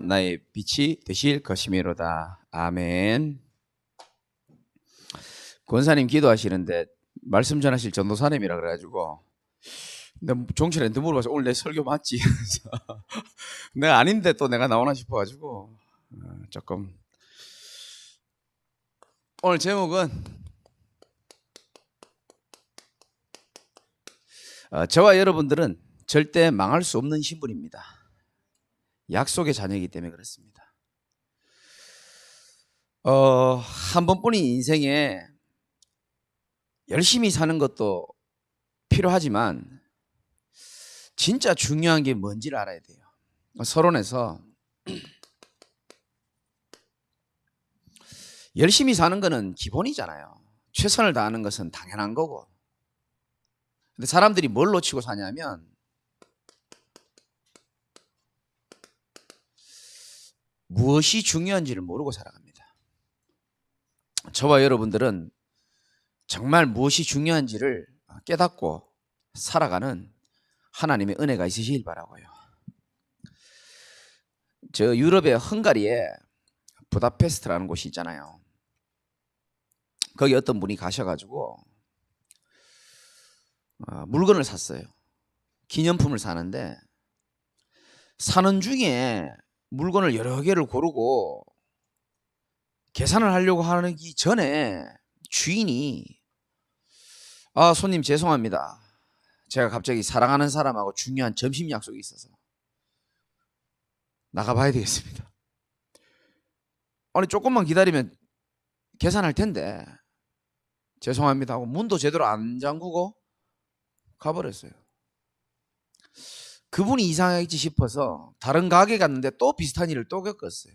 나의 빛이 되실 것이미로다. 아멘. 권사님 기도하시는데 말씀 전하실 전도사님이라 그래가지고 근데 종철한테 물어봐서 오늘 내 설교 맞지? 내가 아닌데 또 내가 나오나 싶어가지고 조금 오늘 제목은 저와 여러분들은 절대 망할 수 없는 신분입니다. 약속의 자녀이기 때문에 그렇습니다. 한 번뿐인 인생에 열심히 사는 것도 필요하지만 진짜 중요한 게 뭔지를 알아야 돼요. 서론에서 열심히 사는 거는 기본이잖아요. 최선을 다하는 것은 당연한 거고. 근데 사람들이 뭘 놓치고 사냐면 무엇이 중요한지를 모르고 살아갑니다. 저와 여러분들은 정말 무엇이 중요한지를 깨닫고 살아가는 하나님의 은혜가 있으시길 바라고요. 저 유럽의 헝가리에 부다페스트라는 곳이 있잖아요. 거기 어떤 분이 가셔가지고 물건을 샀어요. 기념품을 사는데 사는 중에 물건을 여러 개를 고르고 계산을 하려고 하기 전에 주인이 손님 죄송합니다. 제가 갑자기 사랑하는 사람하고 중요한 점심 약속이 있어서 나가봐야 되겠습니다. 아니 조금만 기다리면 계산할 텐데 죄송합니다 하고 문도 제대로 안 잠그고 가버렸어요. 그분이 이상하겠지 싶어서 다른 가게 갔는데 또 비슷한 일을 또 겪었어요.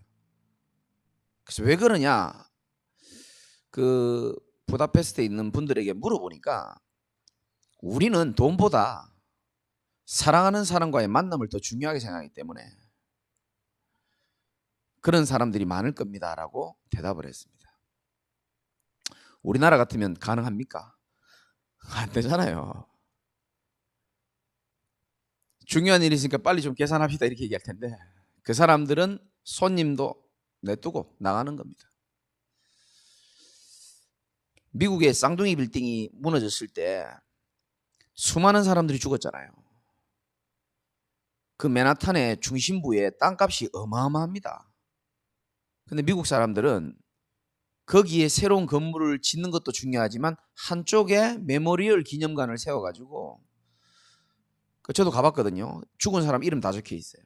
그래서 왜 그러냐, 그 부다페스트에 있는 분들에게 물어보니까 우리는 돈보다 사랑하는 사람과의 만남을 더 중요하게 생각하기 때문에 그런 사람들이 많을 겁니다 라고 대답을 했습니다. 우리나라 같으면 가능합니까? 안 되잖아요. 중요한 일이 있으니까 빨리 좀 계산합시다 이렇게 얘기할 텐데 그 사람들은 손님도 내두고 나가는 겁니다. 미국의 쌍둥이 빌딩이 무너졌을 때 수많은 사람들이 죽었잖아요. 그 맨하탄의 중심부에 땅값이 어마어마합니다. 근데 미국 사람들은 거기에 새로운 건물을 짓는 것도 중요하지만 한쪽에 메모리얼 기념관을 세워가지고, 저도 가봤거든요. 죽은 사람 이름 다 적혀 있어요.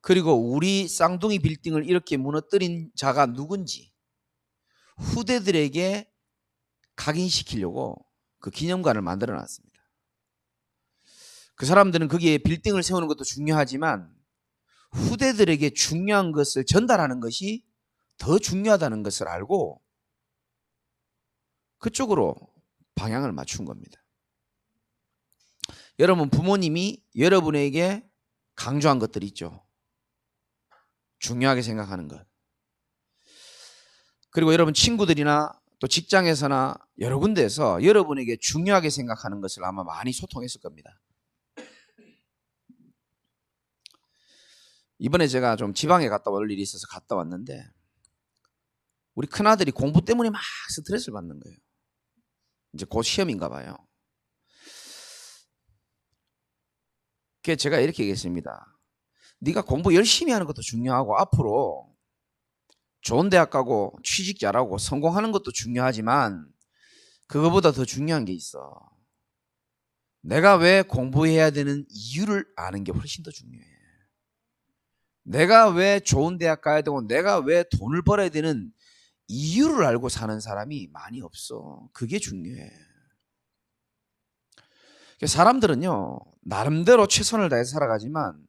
그리고 우리 쌍둥이 빌딩을 이렇게 무너뜨린 자가 누군지 후대들에게 각인시키려고 그 기념관을 만들어 놨습니다. 그 사람들은 거기에 빌딩을 세우는 것도 중요하지만 후대들에게 중요한 것을 전달하는 것이 더 중요하다는 것을 알고 그쪽으로 방향을 맞춘 겁니다. 여러분 부모님이 여러분에게 강조한 것들이 있죠. 중요하게 생각하는 것. 그리고 여러분 친구들이나 또 직장에서나 여러 군데에서 여러분에게 중요하게 생각하는 것을 아마 많이 소통했을 겁니다. 이번에 제가 좀 지방에 갔다 올 일이 있어서 갔다 왔는데 우리 큰아들이 공부 때문에 막 스트레스를 받는 거예요. 이제 곧 시험인가 봐요. 그래서 제가 이렇게 얘기했습니다. 네가 공부 열심히 하는 것도 중요하고 앞으로 좋은 대학 가고 취직 잘하고 성공하는 것도 중요하지만 그거보다 더 중요한 게 있어. 내가 왜 공부해야 되는 이유를 아는 게 훨씬 더 중요해. 내가 왜 좋은 대학 가야 되고 내가 왜 돈을 벌어야 되는 이유를 알고 사는 사람이 많이 없어. 그게 중요해. 사람들은요 나름대로 최선을 다해서 살아가지만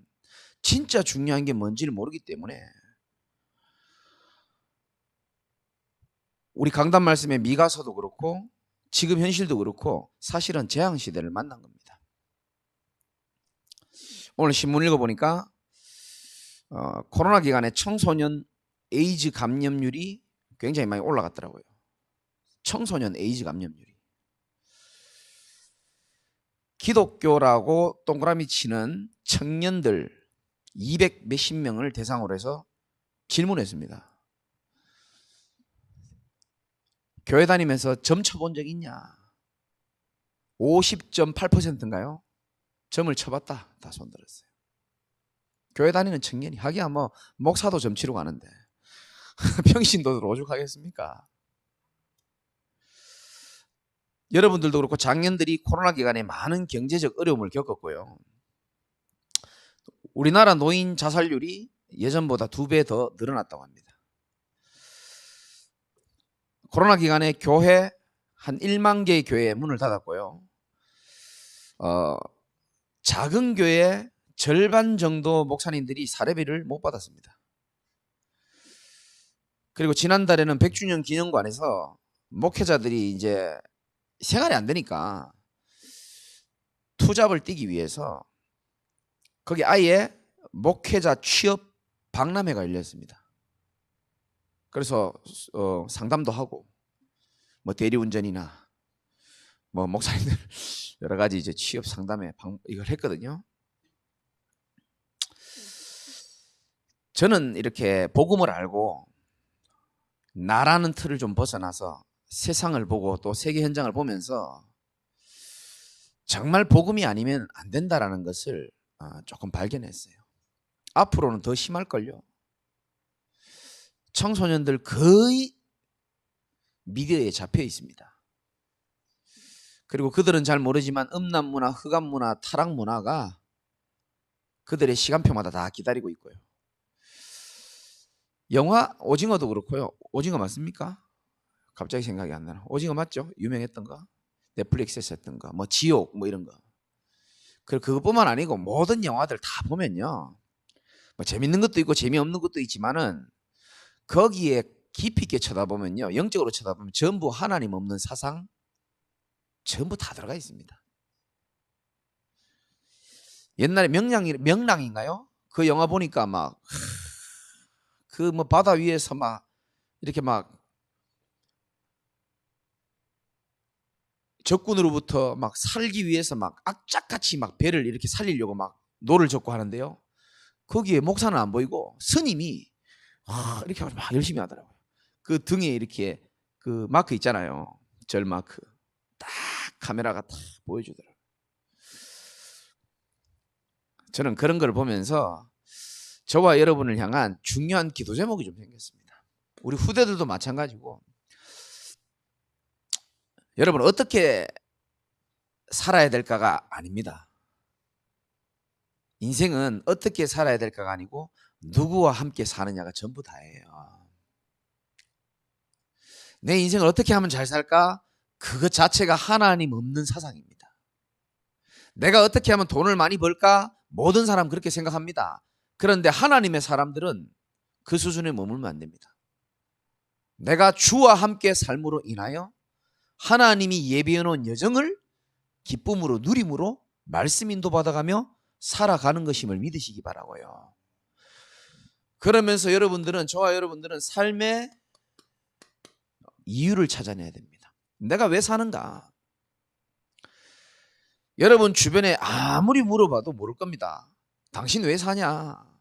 진짜 중요한 게 뭔지를 모르기 때문에 우리 강단 말씀의 미가서도 그렇고 지금 현실도 그렇고 사실은 재앙시대를 만난 겁니다. 오늘 신문 읽어보니까 코로나 기간에 청소년 에이즈 감염률이 굉장히 많이 올라갔더라고요. 청소년 에이즈 감염률이. 기독교라고 동그라미 치는 청년들, 200 몇십 명을 대상으로 해서 질문했습니다. 교회 다니면서 점 쳐본 적 있냐? 50.8%인가요? 점을 쳐봤다. 다 손들었어요. 교회 다니는 청년이 하기야 뭐 목사도 점 치러 가는데 평신도들 오죽하겠습니까? 여러분들도 그렇고 장년들이 코로나 기간에 많은 경제적 어려움을 겪었고요. 우리나라 노인 자살률이 예전보다 2배 더 늘어났다고 합니다. 코로나 기간에 교회 한 1만 개의 교회에 문을 닫았고요. 작은 교회 절반 정도 목사님들이 사례비를 못 받았습니다. 그리고 지난달에는 100주년 기념관에서 목회자들이 이제 생활이 안 되니까 투잡을 뛰기 위해서 거기 아예 목회자 취업 박람회가 열렸습니다. 그래서 상담도 하고 뭐 대리운전이나 뭐 목사님들 여러 가지 이제 취업 상담회 이걸 했거든요. 저는 이렇게 복음을 알고 나라는 틀을 좀 벗어나서 세상을 보고 또 세계 현장을 보면서 정말 복음이 아니면 안 된다라는 것을 조금 발견했어요. 앞으로는 더 심할걸요. 청소년들 거의 미디어에 잡혀 있습니다. 그리고 그들은 잘 모르지만 음란문화, 흑암문화, 타락문화가 그들의 시간표마다 다 기다리고 있고요. 영화 오징어도 그렇고요. 오징어 맞습니까? 갑자기 생각이 안 나나. 오징어 맞죠? 유명했던 거. 넷플릭스에서 했던 거. 뭐 지옥 뭐 이런 거. 그것뿐만 아니고 모든 영화들 다 보면요. 뭐 재밌는 것도 있고 재미없는 것도 있지만은 거기에 깊이 있게 쳐다보면요. 영적으로 쳐다보면 전부 하나님 없는 사상 전부 다 들어가 있습니다. 옛날에 명랑인가요? 그 영화 보니까 막 그 뭐 바다 위에서 막 이렇게 막 적군으로부터 막 살기 위해서 막 악착같이 막 배를 이렇게 살리려고 막 노를 젓고 하는데요. 거기에 목사는 안 보이고 스님이 이렇게 막 열심히 하더라고요. 그 등에 이렇게 그 마크 있잖아요. 절 마크. 딱 카메라가 딱 보여주더라고요. 저는 그런 걸 보면서 저와 여러분을 향한 중요한 기도 제목이 좀 생겼습니다. 우리 후대들도 마찬가지고 여러분 어떻게 살아야 될까가 아닙니다. 인생은 어떻게 살아야 될까가 아니고 누구와 함께 사느냐가 전부 다예요. 내 인생을 어떻게 하면 잘 살까? 그것 자체가 하나님 없는 사상입니다. 내가 어떻게 하면 돈을 많이 벌까? 모든 사람 그렇게 생각합니다. 그런데 하나님의 사람들은 그 수준에 머물면 안 됩니다. 내가 주와 함께 삶으로 인하여 하나님이 예비해 놓은 여정을 기쁨으로 누림으로 말씀 인도받아가며 살아가는 것임을 믿으시기 바라고요. 그러면서 저와 여러분들은 삶의 이유를 찾아내야 됩니다. 내가 왜 사는가? 여러분 주변에 아무리 물어봐도 모를 겁니다. 당신 왜 사냐?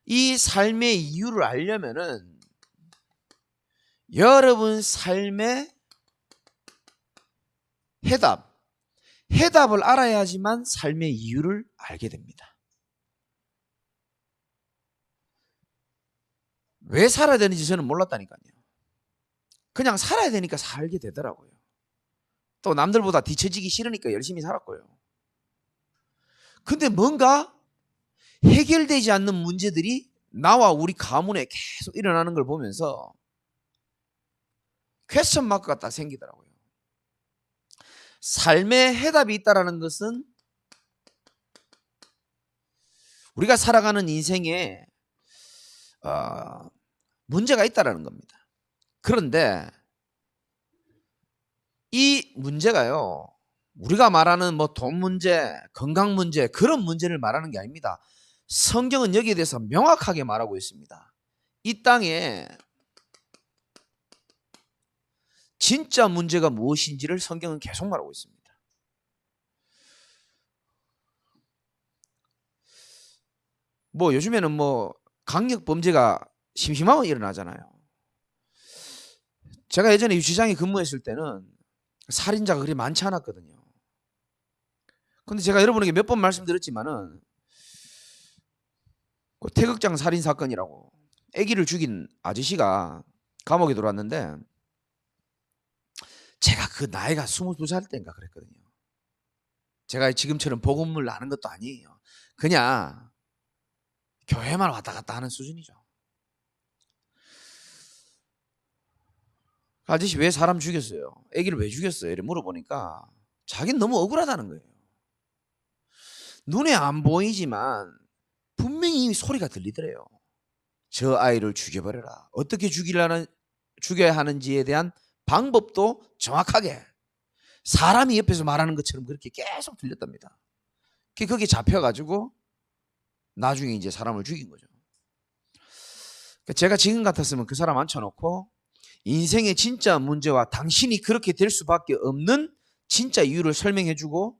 이 삶의 이유를 알려면은 여러분 삶의 해답을 알아야지만 삶의 이유를 알게 됩니다. 왜 살아야 되는지 저는 몰랐다니까요. 그냥 살아야 되니까 살게 되더라고요. 또 남들보다 뒤처지기 싫으니까 열심히 살았고요. 근데 뭔가 해결되지 않는 문제들이 나와 우리 가문에 계속 일어나는 걸 보면서 퀘스천 마크가 딱 생기더라고요. 삶의 해답이 있다는 것은 우리가 살아가는 인생에 문제가 있다는 겁니다. 그런데 이 문제가요, 우리가 말하는 뭐 돈 문제, 건강 문제, 그런 문제를 말하는 게 아닙니다. 성경은 여기에 대해서 명확하게 말하고 있습니다. 이 땅에 진짜 문제가 무엇인지를 성경은 계속 말하고 있습니다. 뭐 요즘에는 뭐 강력 범죄가 심심하면 일어나잖아요. 제가 예전에 유치장에 근무했을 때는 살인자가 그리 많지 않았거든요. 근데 제가 여러분에게 몇 번 말씀드렸지만은 그 태극장 살인 사건이라고 아기를 죽인 아저씨가 감옥에 들어왔는데 제가 그 나이가 22살 때인가 그랬거든요. 제가 지금처럼 복음을 아는 것도 아니에요. 그냥 교회만 왔다 갔다 하는 수준이죠. 아저씨 왜 사람 죽였어요? 아기를 왜 죽였어요? 이렇게 물어보니까 자기는 너무 억울하다는 거예요. 눈에 안 보이지만 분명히 소리가 들리더래요. 저 아이를 죽여버려라. 어떻게 죽여야 하는지에 대한 방법도 정확하게 사람이 옆에서 말하는 것처럼 그렇게 계속 들렸답니다. 거기에 잡혀가지고 나중에 이제 사람을 죽인 거죠. 제가 지금 같았으면 그 사람 앉혀놓고 인생의 진짜 문제와 당신이 그렇게 될 수밖에 없는 진짜 이유를 설명해주고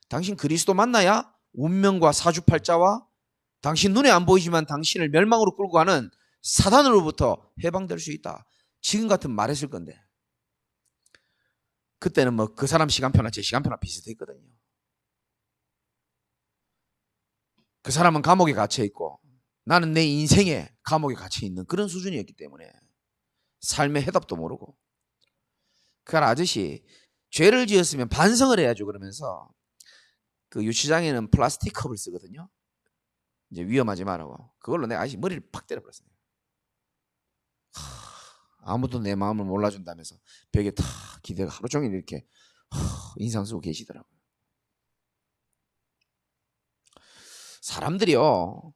당신 그리스도 만나야 운명과 사주팔자와 당신 눈에 안 보이지만 당신을 멸망으로 끌고 가는 사단으로부터 해방될 수 있다. 지금 같으면 말했을 건데 그때는 뭐 그 사람 시간표나 제 시간표나 비슷했거든요. 그 사람은 감옥에 갇혀 있고 나는 내 인생에 감옥에 갇혀 있는 그런 수준이었기 때문에 삶의 해답도 모르고 그 아저씨 죄를 지었으면 반성을 해야죠. 그러면서 그 유치장에는 플라스틱 컵을 쓰거든요. 이제 위험하지 말라고. 그걸로 내가 아저씨 머리를 팍 때려버렸어요. 아무도 내 마음을 몰라준다면서 벽에 탁 기대가 하루 종일 이렇게 인상 쓰고 계시더라고요. 사람들이요,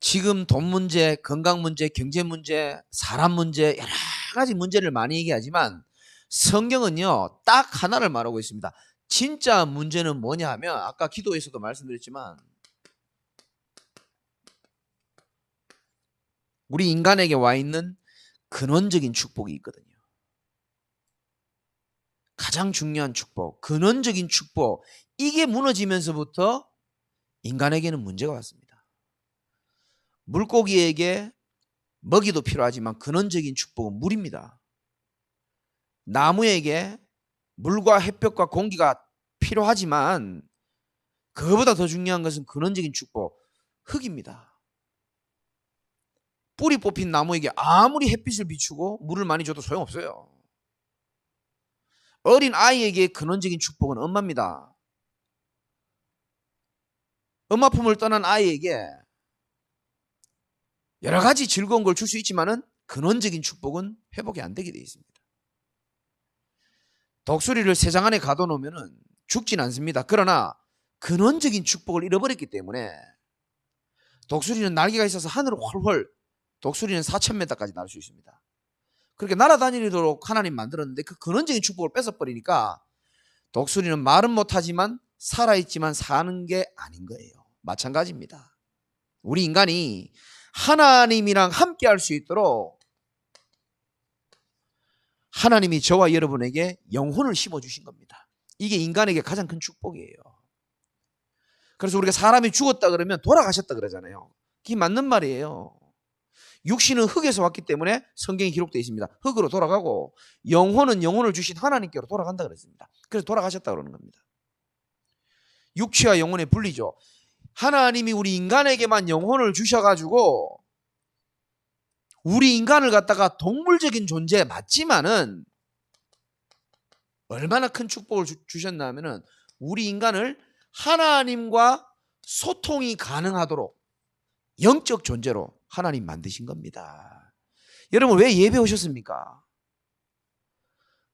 지금 돈 문제, 건강 문제, 경제 문제, 사람 문제, 여러 가지 문제를 많이 얘기하지만 성경은요 딱 하나를 말하고 있습니다. 진짜 문제는 뭐냐 하면 아까 기도에서도 말씀드렸지만 우리 인간에게 와 있는 근원적인 축복이 있거든요. 가장 중요한 축복, 근원적인 축복, 이게 무너지면서부터 인간에게는 문제가 왔습니다. 물고기에게 먹이도 필요하지만 근원적인 축복은 물입니다. 나무에게 물과 햇볕과 공기가 필요하지만 그거보다 더 중요한 것은 근원적인 축복, 흙입니다. 뿌리 뽑힌 나무에게 아무리 햇빛을 비추고 물을 많이 줘도 소용없어요. 어린 아이에게 근원적인 축복은 엄마입니다. 엄마 품을 떠난 아이에게 여러 가지 즐거운 걸 줄 수 있지만은 근원적인 축복은 회복이 안 되게 되어 있습니다. 독수리를 새장 안에 가둬놓으면 죽진 않습니다. 그러나 근원적인 축복을 잃어버렸기 때문에 독수리는 날개가 있어서 하늘을 훨훨, 독수리는 4,000m까지 날 수 있습니다. 그렇게 날아다니도록 하나님 만들었는데 그 근원적인 축복을 뺏어버리니까 독수리는 말은 못하지만 살아있지만 사는 게 아닌 거예요. 마찬가지입니다. 우리 인간이 하나님이랑 함께 할 수 있도록 하나님이 저와 여러분에게 영혼을 심어주신 겁니다. 이게 인간에게 가장 큰 축복이에요. 그래서 우리가 사람이 죽었다 그러면 돌아가셨다 그러잖아요. 그게 맞는 말이에요. 육신은 흙에서 왔기 때문에 성경에 기록되어 있습니다. 흙으로 돌아가고 영혼은 영혼을 주신 하나님께로 돌아간다 그랬습니다. 그래서 돌아가셨다 그러는 겁니다. 육체와 영혼의 분리죠. 하나님이 우리 인간에게만 영혼을 주셔가지고 우리 인간을 갖다가 동물적인 존재 맞지만은 얼마나 큰 축복을 주셨나 하면은 우리 인간을 하나님과 소통이 가능하도록 영적 존재로 하나님 만드신 겁니다. 여러분 왜 예배 오셨습니까?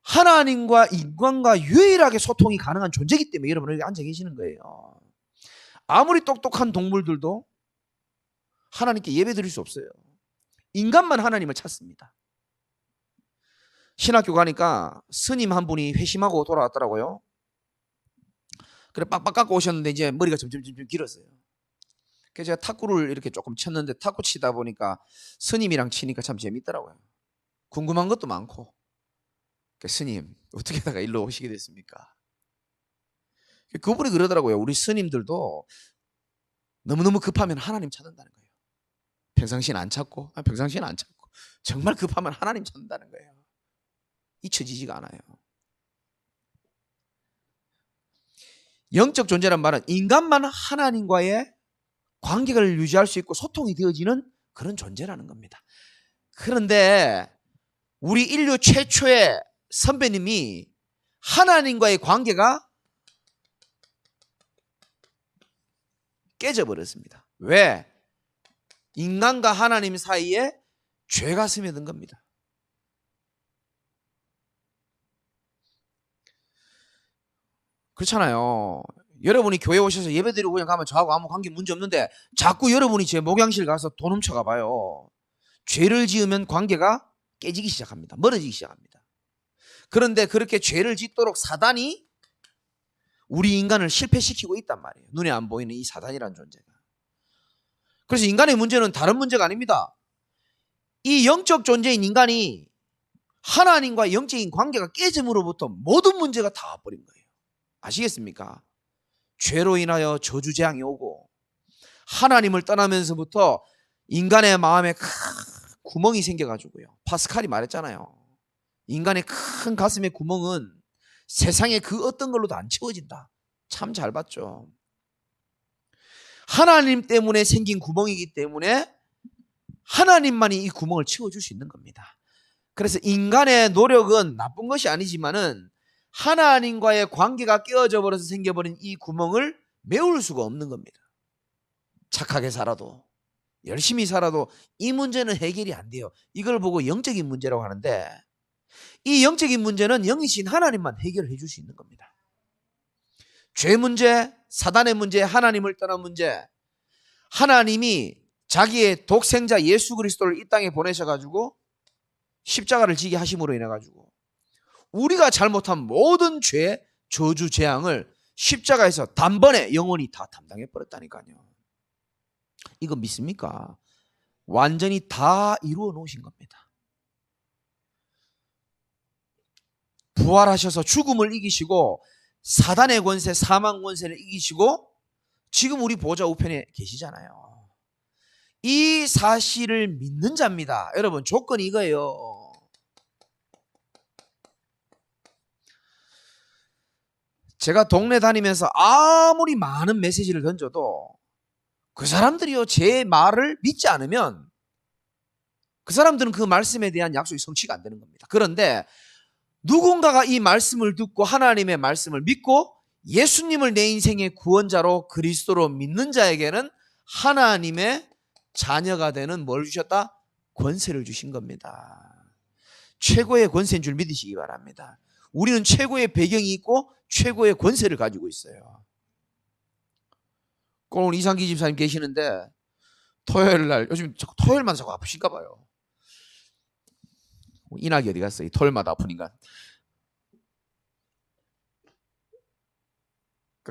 하나님과 인간과 유일하게 소통이 가능한 존재이기 때문에 여러분 여기 앉아 계시는 거예요. 아무리 똑똑한 동물들도 하나님께 예배 드릴 수 없어요. 인간만 하나님을 찾습니다. 신학교 가니까 스님 한 분이 회심하고 돌아왔더라고요. 그래 빡빡 깎고 오셨는데 이제 머리가 점점 길었어요. 그래서 제가 탁구를 이렇게 조금 쳤는데 탁구 치다 보니까 스님이랑 치니까 참 재밌더라고요. 궁금한 것도 많고. 스님 어떻게 하다가 일로 오시게 됐습니까? 그분이 그러더라고요. 우리 스님들도 너무너무 급하면 하나님 찾는다는 거예요. 평상시엔 안 찾고, 평상시엔 안 찾고, 정말 급하면 하나님 찾는다는 거예요. 잊혀지지가 않아요. 영적 존재란 말은 인간만 하나님과의 관계를 유지할 수 있고 소통이 되어지는 그런 존재라는 겁니다. 그런데 우리 인류 최초의 선배님이 하나님과의 관계가 깨져버렸습니다. 왜? 인간과 하나님 사이에 죄가 스며든 겁니다. 그렇잖아요. 여러분이 교회 오셔서 예배드리고 그냥 가면 저하고 아무 관계 문제 없는데 자꾸 여러분이 제 목양실 가서 돈 훔쳐가 봐요. 죄를 지으면 관계가 깨지기 시작합니다. 멀어지기 시작합니다. 그런데 그렇게 죄를 짓도록 사단이 우리 인간을 실패시키고 있단 말이에요. 눈에 안 보이는 이 사단이라는 존재가. 그래서 인간의 문제는 다른 문제가 아닙니다. 이 영적 존재인 인간이 하나님과 영적인 관계가 깨짐으로부터 모든 문제가 다 와버린 거예요. 아시겠습니까? 죄로 인하여 저주재앙이 오고 하나님을 떠나면서부터 인간의 마음에 큰 구멍이 생겨가지고요. 파스칼이 말했잖아요. 인간의 큰 가슴의 구멍은 세상의 그 어떤 걸로도 안 채워진다. 참 잘 봤죠. 하나님 때문에 생긴 구멍이기 때문에 하나님만이 이 구멍을 채워줄 수 있는 겁니다. 그래서 인간의 노력은 나쁜 것이 아니지만은 하나님과의 관계가 깨어져 버려서 생겨버린 이 구멍을 메울 수가 없는 겁니다. 착하게 살아도 열심히 살아도 이 문제는 해결이 안 돼요. 이걸 보고 영적인 문제라고 하는데 이 영적인 문제는 영이신 하나님만 해결해 줄 수 있는 겁니다. 죄 문제, 사단의 문제, 하나님을 떠난 문제, 하나님이 자기의 독생자 예수 그리스도를 이 땅에 보내셔가지고 십자가를 지게 하심으로 인해가지고 우리가 잘못한 모든 죄, 저주, 재앙을 십자가에서 단번에 영원히 다 담당해 버렸다니까요. 이거 믿습니까? 완전히 다 이루어 놓으신 겁니다. 부활하셔서 죽음을 이기시고 사단의 권세, 사망 권세를 이기시고 지금 우리 보좌 우편에 계시잖아요. 이 사실을 믿는 자입니다. 여러분, 조건이 이거예요. 제가 동네 다니면서 아무리 많은 메시지를 던져도 그 사람들이요, 제 말을 믿지 않으면 그 사람들은 그 말씀에 대한 약속이 성취가 안 되는 겁니다. 그런데 누군가가 이 말씀을 듣고 하나님의 말씀을 믿고 예수님을 내 인생의 구원자로 그리스도로 믿는 자에게는 하나님의 자녀가 되는 뭘 주셨다? 권세를 주신 겁니다. 최고의 권세인 줄 믿으시기 바랍니다. 우리는 최고의 배경이 있고 최고의 권세를 가지고 있어요. 오늘 이상기 집사님 계시는데 토요일 날, 요즘 토요일만 자꾸 아프신가 봐요. 인학이 어디 갔어요? 토요일마다 아프니까.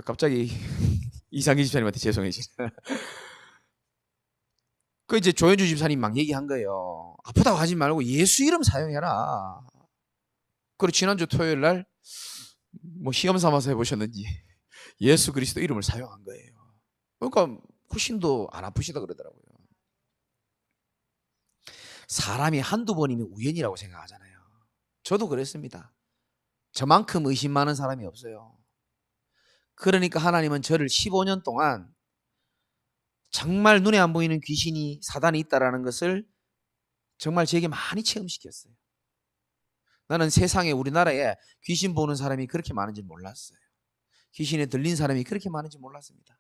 갑자기 이상기 집사님한테 죄송해지네. 그 이제 조현주 집사님 막 얘기한 거예요. 아프다고 하지 말고 예수 이름 사용해라. 그리고 지난주 토요일 날 뭐 시험 삼아서 해보셨는지 예수 그리스도 이름을 사용한 거예요. 그러니까 훨씬 더 안 아프시다 그러더라고요. 사람이 한두 번이면 우연이라고 생각하잖아요. 저도 그랬습니다. 저만큼 의심 많은 사람이 없어요. 그러니까 하나님은 저를 15년 동안 정말 눈에 안 보이는 귀신이 사단이 있다라는 것을 정말 제게 많이 체험시켰어요. 나는 세상에 우리나라에 귀신 보는 사람이 그렇게 많은지 몰랐어요. 귀신에 들린 사람이 그렇게 많은지 몰랐습니다.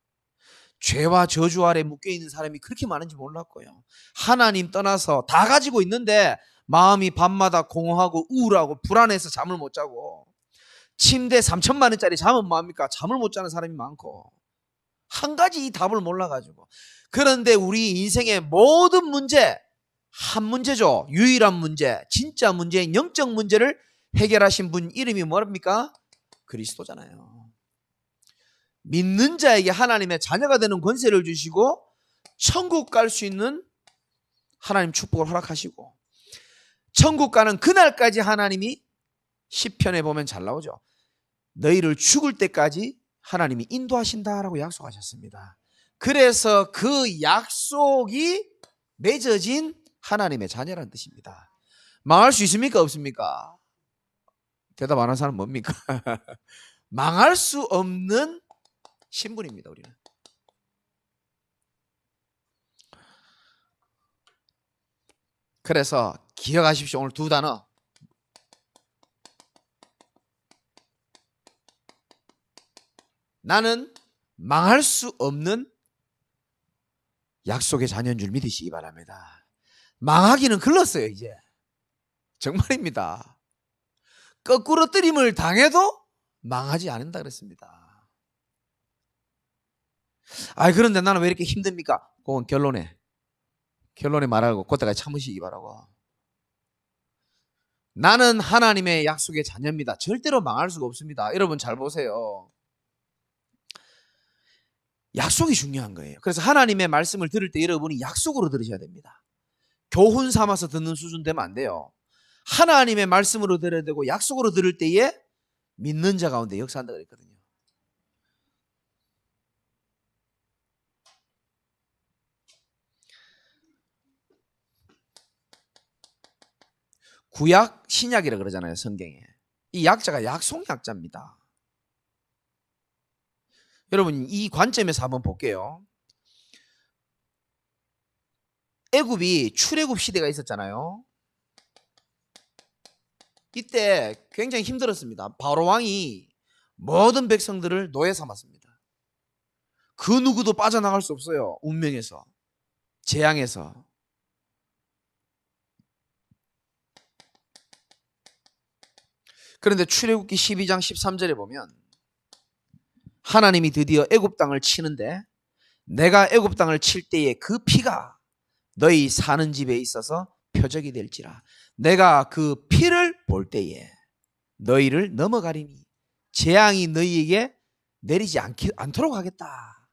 죄와 저주 아래 묶여있는 사람이 그렇게 많은지 몰랐고요. 하나님 떠나서 다 가지고 있는데 마음이 밤마다 공허하고 우울하고 불안해서 잠을 못 자고 침대 3천만 원짜리 잠은 뭐합니까? 잠을 못 자는 사람이 많고 한 가지 이 답을 몰라가지고 그런데 우리 인생의 모든 문제 한 문제죠. 유일한 문제, 진짜 문제인 영적 문제를 해결하신 분 이름이 뭐랍니까? 그리스도잖아요. 믿는 자에게 하나님의 자녀가 되는 권세를 주시고 천국 갈 수 있는 하나님 축복을 허락하시고 천국 가는 그날까지 하나님이 시편에 보면 잘 나오죠. 너희를 죽을 때까지 하나님이 인도하신다라고 약속하셨습니다. 그래서 그 약속이 맺어진 하나님의 자녀라는 뜻입니다. 망할 수 있습니까? 없습니까? 대답 안 하는 사람 뭡니까? 망할 수 없는 신분입니다. 우리는. 그래서 기억하십시오. 오늘 두 단어. 나는 망할 수 없는 약속의 자녀인 줄 믿으시기 바랍니다. 망하기는 글렀어요. 이제 정말입니다. 거꾸로 뜨림을 당해도 망하지 않는다 그랬습니다. 그런데 나는 왜 이렇게 힘듭니까? 그건 결론에 말하고 그때까지 참으시기 바라고. 나는 하나님의 약속의 자녀입니다. 절대로 망할 수가 없습니다. 여러분 잘 보세요. 약속이 중요한 거예요. 그래서 하나님의 말씀을 들을 때 여러분이 약속으로 들으셔야 됩니다. 교훈 삼아서 듣는 수준 되면 안 돼요. 하나님의 말씀으로 들어야 되고 약속으로 들을 때에 믿는 자 가운데 역사한다 그랬거든요. 구약, 신약이라 그러잖아요. 성경에. 이 약자가 약속약자입니다. 여러분 이 관점에서 한번 볼게요. 애굽이 출애굽 시대가 있었잖아요. 이때 굉장히 힘들었습니다. 바로 왕이 모든 백성들을 노예 삼았습니다. 그 누구도 빠져나갈 수 없어요. 운명에서, 재앙에서. 그런데 출애굽기 12장 13절에 보면 하나님이 드디어 애굽 땅을 치는데 내가 애굽 땅을 칠 때에 그 피가 너희 사는 집에 있어서 표적이 될지라. 내가 그 피를 볼 때에 너희를 넘어가리니 재앙이 너희에게 내리지 않도록 하겠다.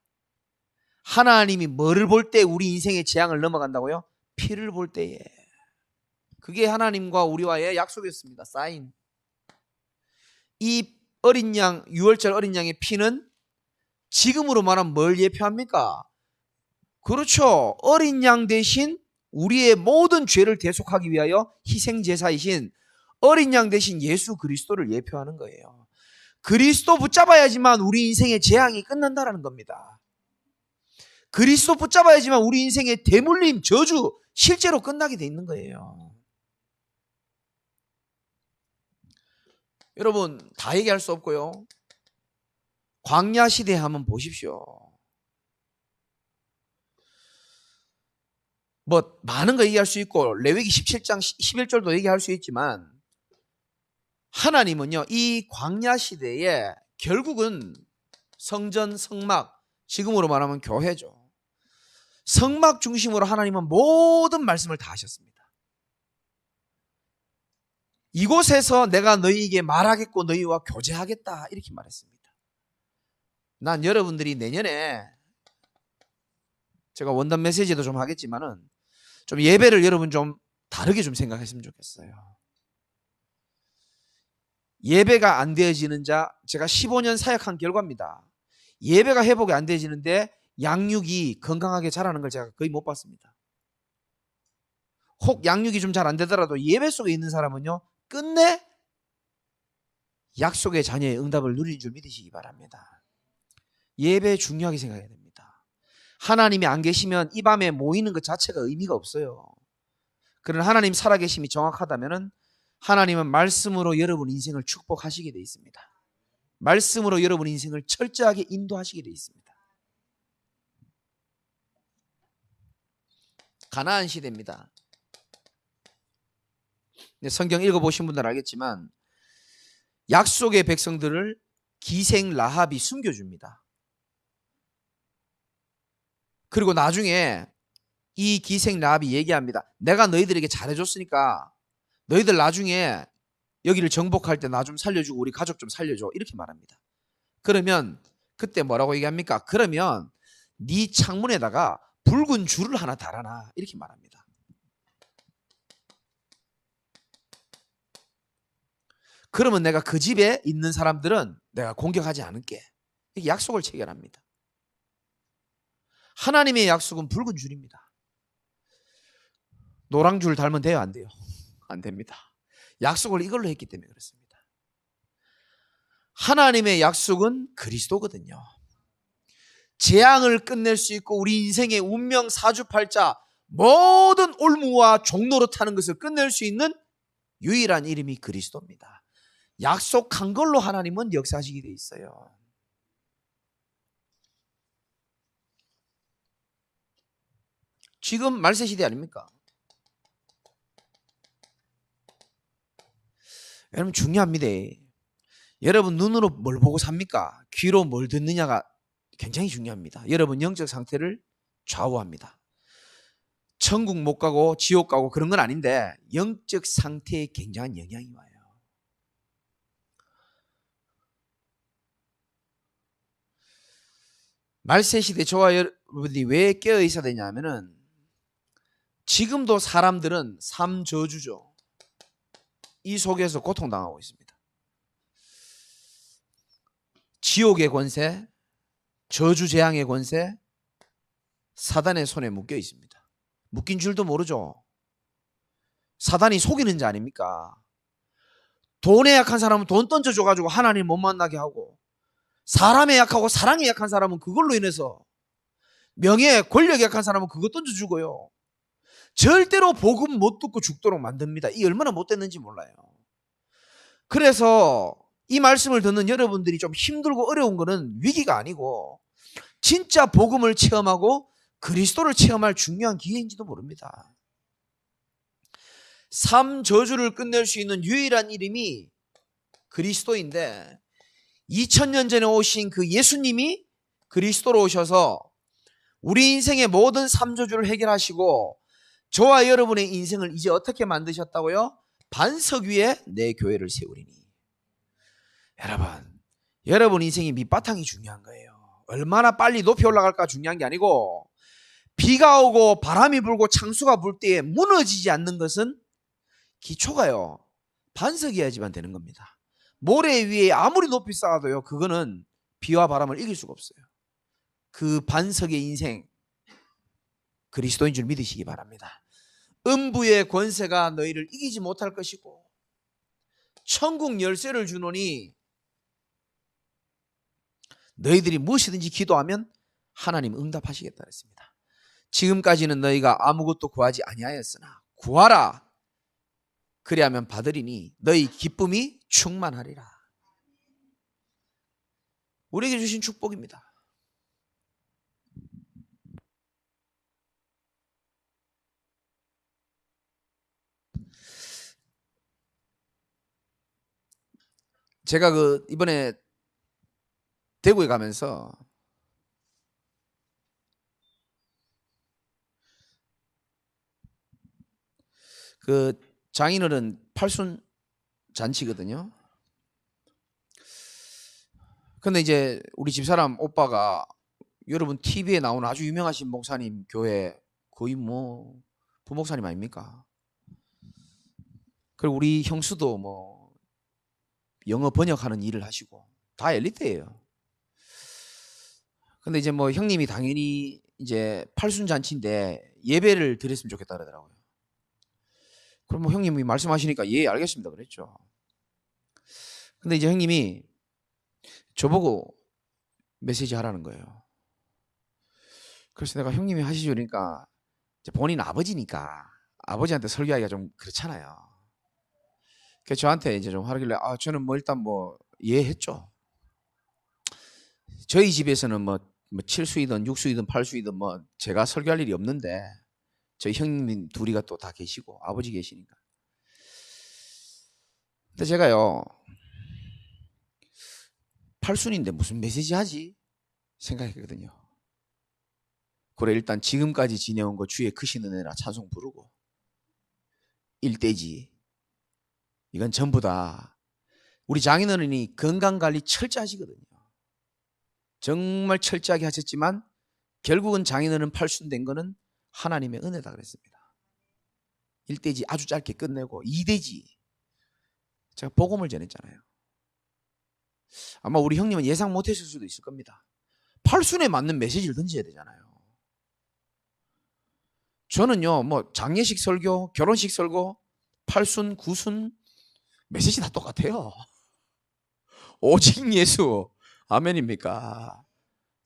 하나님이 뭐를 볼 때 우리 인생의 재앙을 넘어간다고요? 피를 볼 때에. 그게 하나님과 우리와의 약속이었습니다. 사인. 이 어린 양, 6월절 어린 양의 피는 지금으로 말하면 뭘 예표합니까? 그렇죠. 어린 양 대신 우리의 모든 죄를 대속하기 위하여 희생제사이신 어린 양 대신 예수 그리스도를 예표하는 거예요. 그리스도 붙잡아야지만 우리 인생의 재앙이 끝난다는 겁니다. 그리스도 붙잡아야지만 우리 인생의 대물림, 저주 실제로 끝나게 돼 있는 거예요. 여러분 다 얘기할 수 없고요. 광야 시대 한번 보십시오. 뭐 많은 거 얘기할 수 있고 레위기 17장 11절도 얘기할 수 있지만 하나님은요 이 광야 시대에 결국은 성전, 성막, 지금으로 말하면 교회죠. 성막 중심으로 하나님은 모든 말씀을 다 하셨습니다. 이곳에서 내가 너희에게 말하겠고 너희와 교제하겠다 이렇게 말했습니다. 난 여러분들이 내년에 제가 원단 메시지도 좀 하겠지만은 좀 예배를 여러분 좀 다르게 좀 생각했으면 좋겠어요. 예배가 안 되어지는 자, 제가 15년 사역한 결과입니다. 예배가 회복이 안 되어지는데 양육이 건강하게 자라는 걸 제가 거의 못 봤습니다. 혹 양육이 좀 잘 안 되더라도 예배 속에 있는 사람은요 끝내 약속의 자녀의 응답을 누리는 줄 믿으시기 바랍니다. 예배 중요하게 생각해야 됩니다. 하나님이 안 계시면 이 밤에 모이는 것 자체가 의미가 없어요. 그러나 하나님 살아계심이 정확하다면 하나님은 말씀으로 여러분 인생을 축복하시게 돼 있습니다. 말씀으로 여러분 인생을 철저하게 인도하시게 돼 있습니다. 가나안 시대입니다. 성경 읽어보신 분들 알겠지만 약속의 백성들을 기생 라합이 숨겨줍니다. 그리고 나중에 이 기생 라합이 얘기합니다. 내가 너희들에게 잘해줬으니까 너희들 나중에 여기를 정복할 때 나 좀 살려주고 우리 가족 좀 살려줘 이렇게 말합니다. 그러면 그때 뭐라고 얘기합니까? 그러면 네 창문에다가 붉은 줄을 하나 달아놔 이렇게 말합니다. 그러면 내가 그 집에 있는 사람들은 내가 공격하지 않을게. 이렇게 약속을 체결합니다. 하나님의 약속은 붉은 줄입니다. 노랑줄 달면 돼요, 안 돼요? 안 됩니다. 약속을 이걸로 했기 때문에 그렇습니다. 하나님의 약속은 그리스도거든요. 재앙을 끝낼 수 있고 우리 인생의 운명 사주팔자 모든 올무와 종로로 타는 것을 끝낼 수 있는 유일한 이름이 그리스도입니다. 약속한 걸로 하나님은 역사하시게 돼 있어요. 지금 말세 시대 아닙니까? 여러분 중요합니다. 여러분 눈으로 뭘 보고 삽니까? 귀로 뭘 듣느냐가 굉장히 중요합니다. 여러분 영적 상태를 좌우합니다. 천국 못 가고 지옥 가고 그런 건 아닌데 영적 상태에 굉장한 영향이 와요. 말세시대 저와 여러분들이 왜 깨어 있어야 되냐면은 지금도 사람들은 삶 저주죠. 이 속에서 고통당하고 있습니다. 지옥의 권세, 저주 재앙의 권세, 사단의 손에 묶여 있습니다. 묶인 줄도 모르죠. 사단이 속이는 자 아닙니까? 돈에 약한 사람은 돈 던져줘가지고 하나님 못 만나게 하고, 사람에 약하고 사랑에 약한 사람은 그걸로 인해서, 명예, 권력에 약한 사람은 그거 던져주고요. 절대로 복음 못 듣고 죽도록 만듭니다. 이 얼마나 못됐는지 몰라요. 그래서 이 말씀을 듣는 여러분들이 좀 힘들고 어려운 거는 위기가 아니고 진짜 복음을 체험하고 그리스도를 체험할 중요한 기회인지도 모릅니다. 삶 저주를 끝낼 수 있는 유일한 이름이 그리스도인데 2000년 전에 오신 그 예수님이 그리스도로 오셔서 우리 인생의 모든 삶 저주를 해결하시고 저와 여러분의 인생을 이제 어떻게 만드셨다고요? 반석 위에 내 교회를 세우리니. 여러분 인생이 밑바탕이 중요한 거예요. 얼마나 빨리 높이 올라갈까 중요한 게 아니고 비가 오고 바람이 불고 창수가 불 때에 무너지지 않는 것은 기초가요. 반석이어야지만 되는 겁니다. 모래 위에 아무리 높이 쌓아도요. 그거는 비와 바람을 이길 수가 없어요. 그 반석의 인생 그리스도인 줄 믿으시기 바랍니다. 음부의 권세가 너희를 이기지 못할 것이고 천국 열쇠를 주노니 너희들이 무엇이든지 기도하면 하나님 응답하시겠다 그랬습니다. 지금까지는 너희가 아무것도 구하지 아니하였으나 구하라 그리하면 받으리니 너희 기쁨이 충만하리라. 우리에게 주신 축복입니다. 제가 이번에 대구에 가면서 장인어른 팔순 잔치거든요. 근데 이제 우리 집사람 오빠가 여러분 TV에 나오는 아주 유명하신 목사님 교회 거의 뭐 부목사님 아닙니까? 그리고 우리 형수도 뭐 영어 번역하는 일을 하시고 다 엘리트예요. 근데 이제 뭐 형님이 당연히 이제 팔순 잔치인데 예배를 드렸으면 좋겠다 그러더라고요. 그럼 뭐 형님이 말씀하시니까 예 알겠습니다 그랬죠. 근데 이제 형님이 저보고 메시지 하라는 거예요. 그래서 내가 형님이 하시죠 그러니까 이제 본인 아버지니까 아버지한테 설교하기가 좀 그렇잖아요. 그래서 저한테 이제 좀 하길래 저는 뭐 일단 뭐 이해했죠. 저희 집에서는 뭐 7수이든 6수이든 8수이든 뭐 제가 설교할 일이 없는데 저희 형님 둘이가 또 다 계시고 아버지 계시니까. 근데 제가요 8순인데 무슨 메시지 하지 생각했거든요. 그래 일단 지금까지 지내온 거 주의 크신 은혜라 찬송 부르고 일대지 이건 전부 다 우리 장인어른이 건강관리 철저하시거든요. 정말 철저하게 하셨지만 결국은 장인어른 8순 된 거는 하나님의 은혜다 그랬습니다. 1대지 아주 짧게 끝내고 2대지 제가 복음을 전했잖아요. 아마 우리 형님은 예상 못했을 수도 있을 겁니다. 8순에 맞는 메시지를 던져야 되잖아요. 저는요, 뭐 장례식 설교, 결혼식 설교, 팔순, 구순 메시지 다 똑같아요. 오직 예수. 아멘입니까?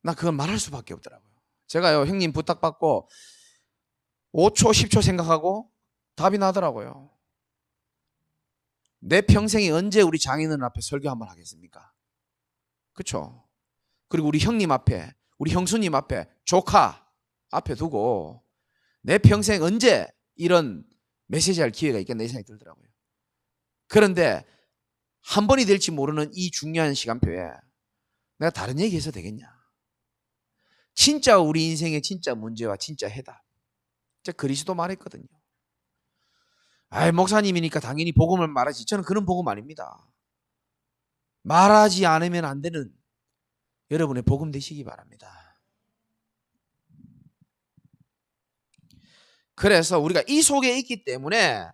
나 그건 말할 수밖에 없더라고요. 제가요, 형님 부탁받고 5초, 10초 생각하고 답이 나더라고요. 내 평생에 언제 우리 장인어른 앞에 설교 한번 하겠습니까? 그렇죠? 그리고 우리 형님 앞에, 우리 형수님 앞에, 조카 앞에 두고 내 평생 언제 이런 메시지 할 기회가 있겠나 이 생각이 들더라고요. 그런데 한 번이 될지 모르는 이 중요한 시간표에 내가 다른 얘기해서 되겠냐? 진짜 우리 인생의 진짜 문제와 진짜 해답. 진짜 그리스도 말했거든요. 아이, 목사님이니까 당연히 복음을 말하지. 저는 그런 복음 아닙니다. 말하지 않으면 안 되는 여러분의 복음 되시기 바랍니다. 그래서 우리가 이 속에 있기 때문에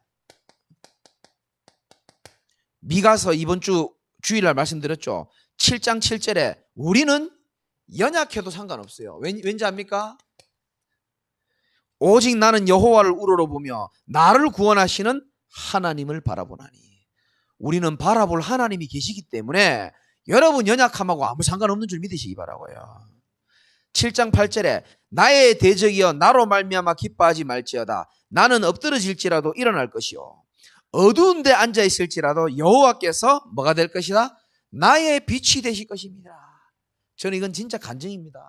미가서 이번 주 주일날 말씀드렸죠. 7장 7절에 우리는 연약해도 상관없어요. 왠지 압니까? 오직 나는 여호와를 우러러보며 나를 구원하시는 하나님을 바라보나니. 우리는 바라볼 하나님이 계시기 때문에 여러분 연약함하고 아무 상관없는 줄 믿으시기 바라고요. 7장 8절에 나의 대적이여 나로 말미암아 기뻐하지 말지어다. 나는 엎드러질지라도 일어날 것이요 어두운 데 앉아 있을지라도 여호와께서 뭐가 될 것이다? 나의 빛이 되실 것입니다. 저는 이건 진짜 간증입니다.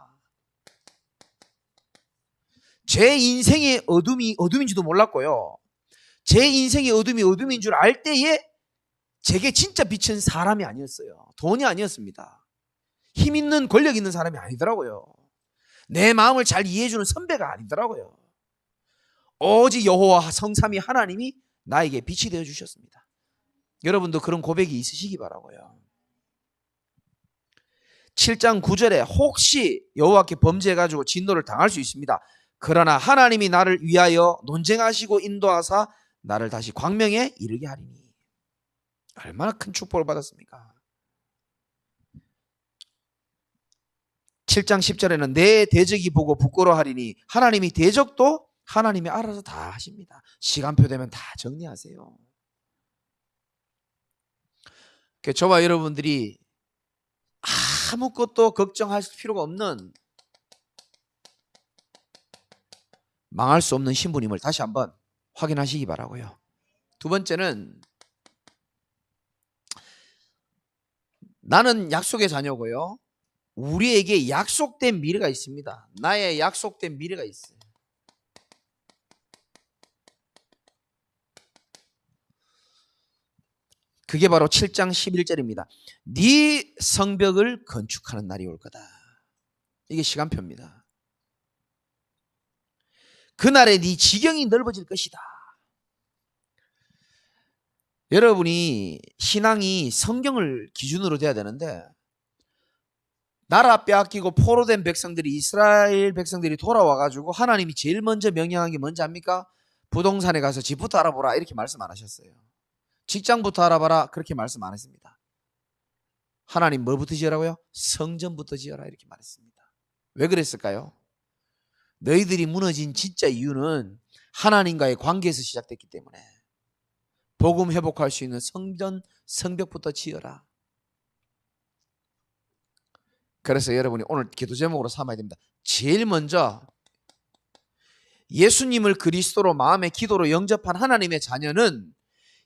제 인생의 어둠인지도 몰랐고요. 제 인생의 어둠인 줄 알 때에 제게 진짜 빛은 사람이 아니었어요. 돈이 아니었습니다. 힘 있는 권력 있는 사람이 아니더라고요. 내 마음을 잘 이해해주는 선배가 아니더라고요. 오직 여호와 성삼위 하나님이 나에게 빛이 되어 주셨습니다. 여러분도 그런 고백이 있으시기 바라고요. 7장 9절에 혹시 여호와께 범죄해가지고 진노를 당할 수 있습니다. 그러나 하나님이 나를 위하여 논쟁하시고 인도하사 나를 다시 광명에 이르게 하리니. 얼마나 큰 축복을 받았습니까? 7장 10절에는 내 대적이 보고 부끄러워하리니. 하나님이 대적도 하나님이 알아서 다 하십니다. 시간표 되면 다 정리하세요. 저와 여러분들이 아무것도 걱정할 필요가 없는 망할 수 없는 신부님을 다시 한번 확인하시기 바라고요. 두 번째는 나는 약속의 자녀고요. 우리에게 약속된 미래가 있습니다. 나의 약속된 미래가 있어요. 그게 바로 7장 11절입니다. 네 성벽을 건축하는 날이 올 거다. 이게 시간표입니다. 그날에 네 지경이 넓어질 것이다. 여러분이 신앙이 성경을 기준으로 돼야 되는데 나라 빼앗기고 포로된 백성들이 이스라엘 백성들이 돌아와가지고 하나님이 제일 먼저 명령한 게 뭔지 압니까? 부동산에 가서 집부터 알아보라 이렇게 말씀 안 하셨어요. 직장부터 알아봐라 그렇게 말씀 안 했습니다. 하나님 뭐부터 지으라고요? 성전부터 지어라 이렇게 말했습니다. 왜 그랬을까요? 너희들이 무너진 진짜 이유는 하나님과의 관계에서 시작됐기 때문에 복음 회복할 수 있는 성전, 성벽부터 지어라. 그래서 여러분이 오늘 기도 제목으로 삼아야 됩니다. 제일 먼저 예수님을 그리스도로 마음의 기도로 영접한 하나님의 자녀는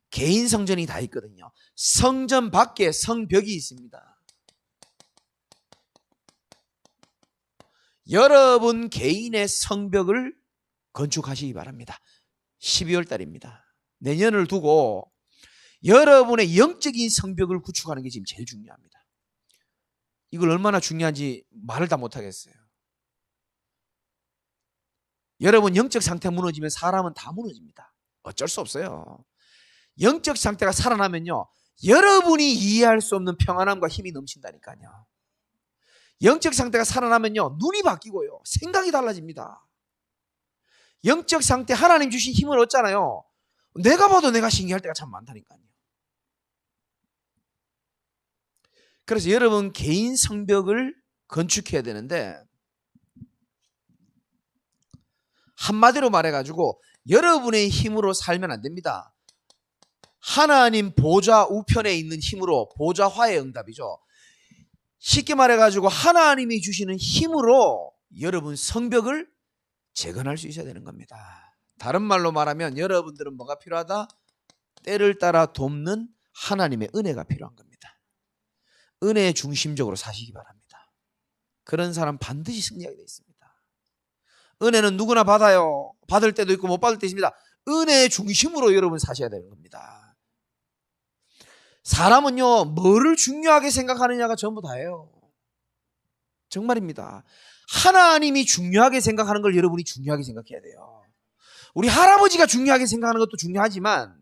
개인 성전이 다 있거든요. 성전 밖에 성벽이 있습니다. 여러분 개인의 성벽을 건축하시기 바랍니다. 12월 달입니다. 내년을 두고 여러분의 영적인 성벽을 구축하는 게 지금 제일 중요합니다. 이걸 얼마나 중요한지 말을 다 못하겠어요. 여러분 영적 상태 무너지면 사람은 다 무너집니다. 어쩔 수 없어요. 영적 상태가 살아나면요 여러분이 이해할 수 없는 평안함과 힘이 넘친다니까요. 영적 상태가 살아나면요 눈이 바뀌고요 생각이 달라집니다. 영적 상태 하나님 주신 힘을 얻잖아요. 내가 봐도 내가 신기할 때가 참 많다니까요. 그래서 여러분 개인 성벽을 건축해야 되는데 한마디로 말해가지고 여러분의 힘으로 살면 안 됩니다. 하나님 보좌 우편에 있는 힘으로, 보좌화의 응답이죠. 쉽게 말해가지고 하나님이 주시는 힘으로 여러분 성벽을 재건할 수 있어야 되는 겁니다. 다른 말로 말하면 여러분들은 뭐가 필요하다? 때를 따라 돕는 하나님의 은혜가 필요한 겁니다. 은혜의 중심적으로 사시기 바랍니다. 그런 사람 반드시 승리하게 되어 있습니다. 은혜는 누구나 받아요. 받을 때도 있고 못 받을 때 있습니다. 은혜의 중심으로 여러분 사셔야 되는 겁니다. 사람은요, 뭐를 중요하게 생각하느냐가 전부 다예요. 정말입니다. 하나님이 중요하게 생각하는 걸 여러분이 중요하게 생각해야 돼요. 우리 할아버지가 중요하게 생각하는 것도 중요하지만,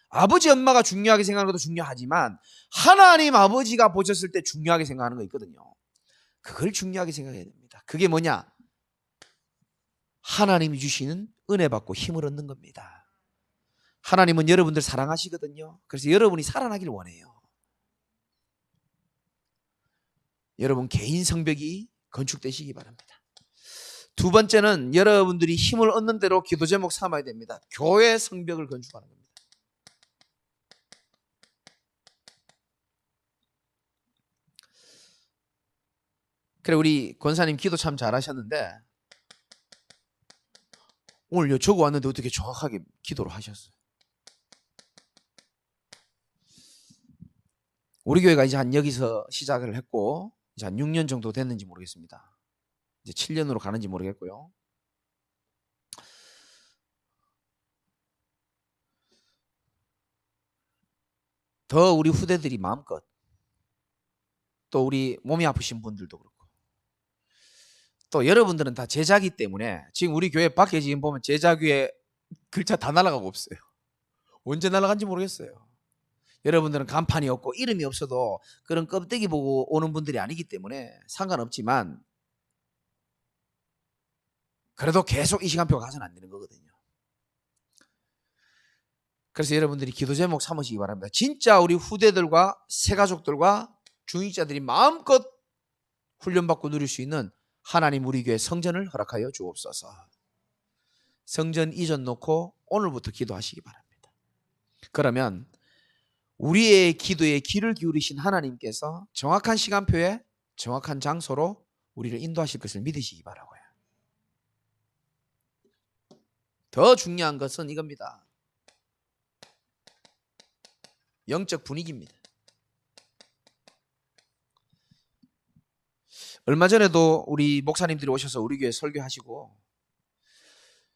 아버지 엄마가 중요하게 생각하는 것도 중요하지만, 하나님 아버지가 보셨을 때 중요하게 생각하는 거 있거든요. 그걸 중요하게 생각해야 됩니다. 그게 뭐냐? 하나님이 주시는 은혜 받고 힘을 얻는 겁니다. 하나님은 여러분들 사랑하시거든요. 그래서 여러분이 살아나길 원해요. 여러분 개인 성벽이 건축되시기 바랍니다. 두 번째는 여러분들이 힘을 얻는 대로 기도 제목 삼아야 됩니다. 교회 성벽을 건축하는 겁니다. 그래, 우리 권사님 기도 참 잘하셨는데 오늘 적어 왔는데 어떻게 정확하게 기도를 하셨어요? 우리 교회가 이제 한 여기서 시작을 했고 이제 한 6년 정도 됐는지 모르겠습니다. 이제 7년으로 가는지 모르겠고요. 더 우리 후대들이 마음껏, 또 우리 몸이 아프신 분들도 그렇고, 또 여러분들은 다 제자기 때문에 지금 우리 교회 밖에 지금 보면 제자교회 글자 다 날아가고 없어요. 언제 날아간지 모르겠어요. 여러분들은 간판이 없고 이름이 없어도 그런 껍데기 보고 오는 분들이 아니기 때문에 상관없지만, 그래도 계속 이 시간표가 가서는 안 되는 거거든요. 그래서 여러분들이 기도 제목 삼으시기 바랍니다. 진짜 우리 후대들과 새가족들과 중직자들이 마음껏 훈련받고 누릴 수 있는 하나님 우리 교회 성전을 허락하여 주옵소서. 성전 이전 놓고 오늘부터 기도하시기 바랍니다. 그러면 우리의 기도에 귀를 기울이신 하나님께서 정확한 시간표에 정확한 장소로 우리를 인도하실 것을 믿으시기 바라고요. 더 중요한 것은 이겁니다. 영적 분위기입니다. 얼마 전에도 우리 목사님들이 오셔서 우리 교회 설교하시고,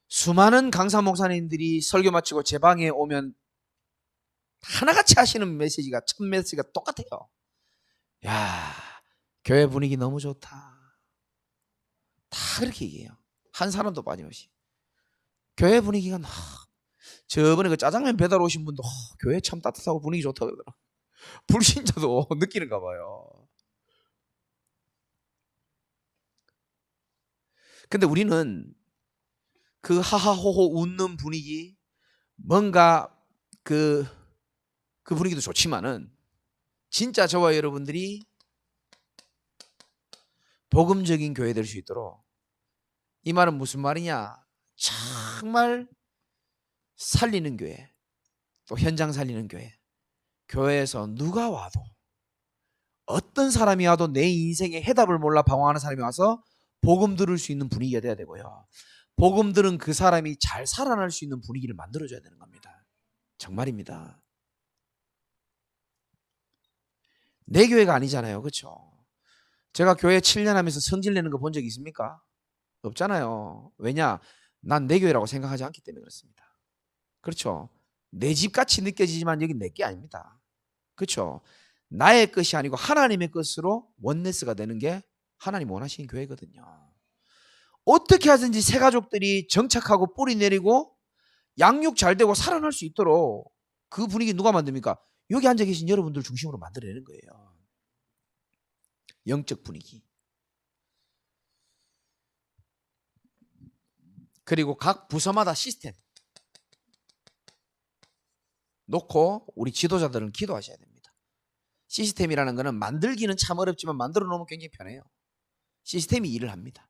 수많은 강사 목사님들이 설교 마치고 제 방에 오면 하나같이 하시는 메시지가, 첫 메시지가 똑같아요. 야, 교회 분위기 너무 좋다. 다 그렇게 얘기해요. 한 사람도 빠짐없이. 교회 분위기가 저번에 그 짜장면 배달 오신 분도 교회 참 따뜻하고 분위기 좋다 그러더라. 불신자도 느끼는가 봐요. 근데 우리는 그 하하호호 웃는 분위기, 뭔가 그 분위기도 좋지만은 진짜 저와 여러분들이 복음적인 교회 될 수 있도록, 이 말은 무슨 말이냐? 정말 살리는 교회, 또 현장 살리는 교회, 교회에서 누가 와도, 어떤 사람이 와도 내 인생에 해답을 몰라 방황하는 사람이 와서 복음 들을 수 있는 분위기가 돼야 되고요. 복음 들은 그 사람이 잘 살아날 수 있는 분위기를 만들어줘야 되는 겁니다. 정말입니다. 내 교회가 아니잖아요. 그렇죠? 제가 교회 7년 하면서 성질 내는 거 본 적 있습니까? 없잖아요. 왜냐? 난 내 교회라고 생각하지 않기 때문에 그렇습니다. 그렇죠? 내 집같이 느껴지지만 여긴 내 게 아닙니다. 그렇죠? 나의 것이 아니고 하나님의 것으로 원네스가 되는 게 하나님 원하시는 교회거든요. 어떻게 하든지 새 가족들이 정착하고 뿌리 내리고 양육 잘 되고 살아날 수 있도록 그 분위기 누가 만듭니까? 여기 앉아 계신 여러분들 중심으로 만들어내는 거예요. 영적 분위기. 그리고 각 부서마다 시스템 놓고 우리 지도자들은 기도하셔야 됩니다. 시스템이라는 것은 만들기는 참 어렵지만 만들어 놓으면 굉장히 편해요. 시스템이 일을 합니다.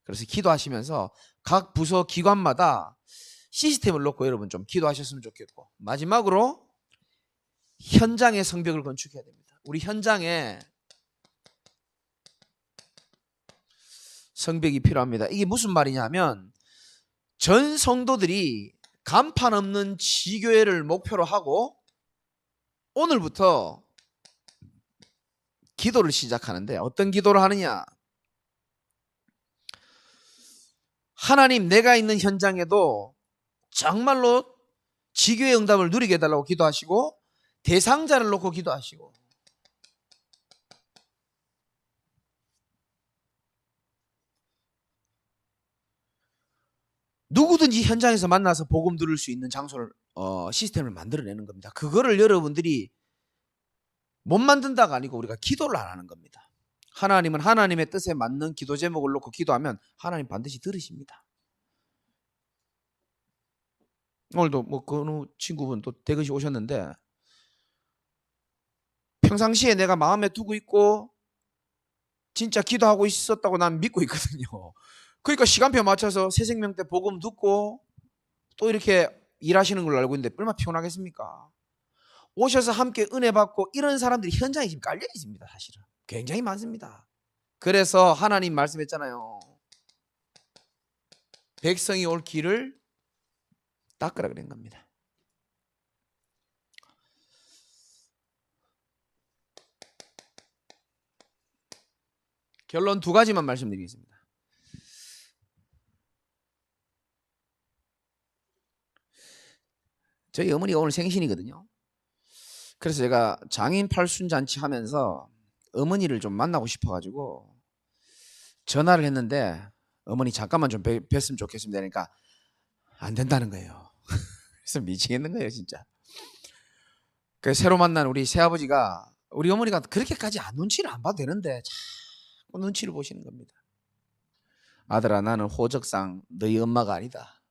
그래서 기도하시면서 각 부서 기관마다 시스템을 놓고 여러분 좀 기도하셨으면 좋겠고, 마지막으로 현장의 성벽을 건축해야 됩니다. 우리 현장에 성벽이 필요합니다. 이게 무슨 말이냐면 전 성도들이 간판 없는 지교회를 목표로 하고 오늘부터 기도를 시작하는데, 어떤 기도를 하느냐? 하나님, 내가 있는 현장에도 정말로 지교의 응답을 누리게 해달라고 기도하시고, 대상자를 놓고 기도하시고, 누구든지 현장에서 만나서 복음 들을 수 있는 장소를 시스템을 만들어내는 겁니다. 그거를 여러분들이 못 만든다가 아니고 우리가 기도를 안 하는 겁니다. 하나님은 하나님의 뜻에 맞는 기도 제목을 놓고 기도하면 하나님 반드시 들으십니다. 오늘도 뭐 그 친구분 또 대것이 오셨는데, 평상시에 내가 마음에 두고 있고 진짜 기도하고 있었다고 난 믿고 있거든요. 그러니까 시간표 맞춰서 새생명 때 복음 듣고 또 이렇게 일하시는 걸로 알고 있는데 얼마나 피곤하겠습니까? 오셔서 함께 은혜 받고 이런 사람들이 현장에 지금 깔려 있습니다. 사실은 굉장히 많습니다. 그래서 하나님 말씀했잖아요. 백성이 올 길을 닦으라 그런 겁니다. 결론 두 가지만 말씀드리겠습니다. 저희 어머니가 오늘 생신이거든요. 그래서 제가 장인 팔순잔치 하면서 어머니를 좀 만나고 싶어가지고 전화를 했는데, 어머니 잠깐만 좀 뵀으면 좋겠습니다. 그러니까 안 된다는 거예요. 그래서 미치겠는 거예요 진짜. 그 새로 만난 우리 새아버지가, 우리 어머니가 그렇게까지 눈치를 안 봐도 되는데 자꾸 눈치를 보시는 겁니다. 아들아, 나는 호적상 너희 엄마가 아니다.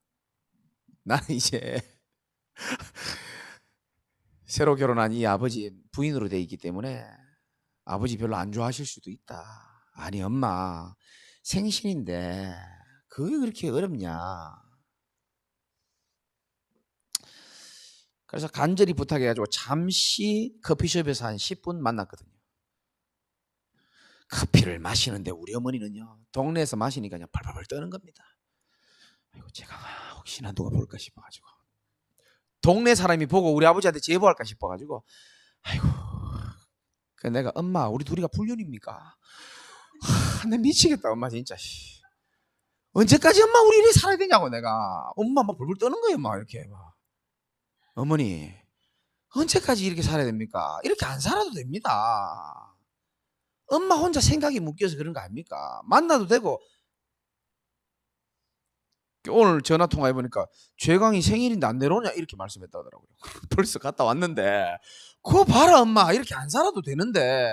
나는 이제 새로 결혼한 이 아버지 부인으로 돼 있기 때문에 아버지 별로 안 좋아하실 수도 있다. 아니 엄마, 생신인데 그게 그렇게 어렵냐. 그래서 간절히 부탁해가지고 잠시 커피숍에서 한 10분 만났거든요. 커피를 마시는데 우리 어머니는요, 동네에서 마시니까 그냥 발발발 떠는 겁니다. 아이고, 제가 혹시나 누가 볼까 싶어가지고, 동네 사람이 보고 우리 아버지한테 제보할까 싶어가지고, 아이고, 그 내가 엄마, 우리 둘이가 불륜입니까? 내 미치겠다 엄마 진짜. 언제까지 엄마 우리 이렇게 살아야 되냐고. 내가 엄마 막 불불 떠는 거예요 막 이렇게 막. 어머니, 언제까지 이렇게 살아야 됩니까? 이렇게 안 살아도 됩니다. 엄마 혼자 생각이 묶여서 그런 거 아닙니까? 만나도 되고. 오늘 전화 통화해보니까 최강이 생일인데 안 내려오냐 이렇게 말씀했다 하더라고요. 벌써 갔다 왔는데 그거 봐라 엄마, 이렇게 안 살아도 되는데.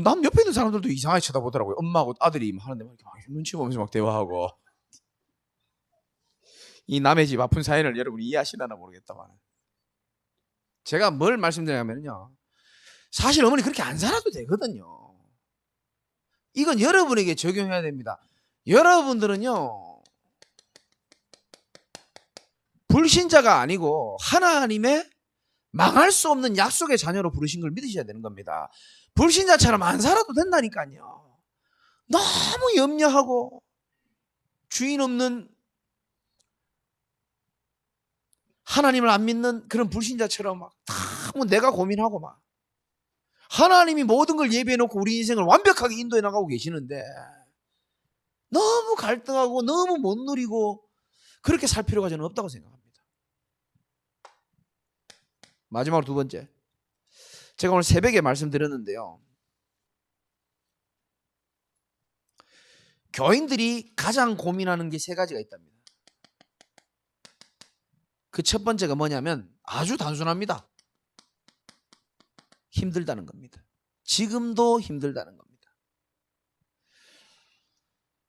남 옆에 있는 사람들도 이상하게 쳐다보더라고요. 엄마하고 아들이 하는데 막 눈치 보면서 막 대화하고. 이 남의 집 아픈 사연을 여러분이 이해하시려나 모르겠다만, 제가 뭘 말씀드리냐면요, 사실 어머니 그렇게 안 살아도 되거든요. 이건 여러분에게 적용해야 됩니다. 여러분들은요, 불신자가 아니고 하나님의 망할 수 없는 약속의 자녀로 부르신 걸 믿으셔야 되는 겁니다. 불신자처럼 안 살아도 된다니까요. 너무 염려하고 주인 없는, 하나님을 안 믿는 그런 불신자처럼 막 너무 내가 고민하고 막, 하나님이 모든 걸 예비해 놓고 우리 인생을 완벽하게 인도해 나가고 계시는데 너무 갈등하고 너무 못 누리고 그렇게 살 필요가 저는 없다고 생각합니다. 마지막으로 두 번째, 제가 오늘 새벽에 말씀드렸는데요, 교인들이 가장 고민하는 게 세 가지가 있답니다. 그 첫 번째가 뭐냐면 아주 단순합니다. 힘들다는 겁니다. 지금도 힘들다는 겁니다.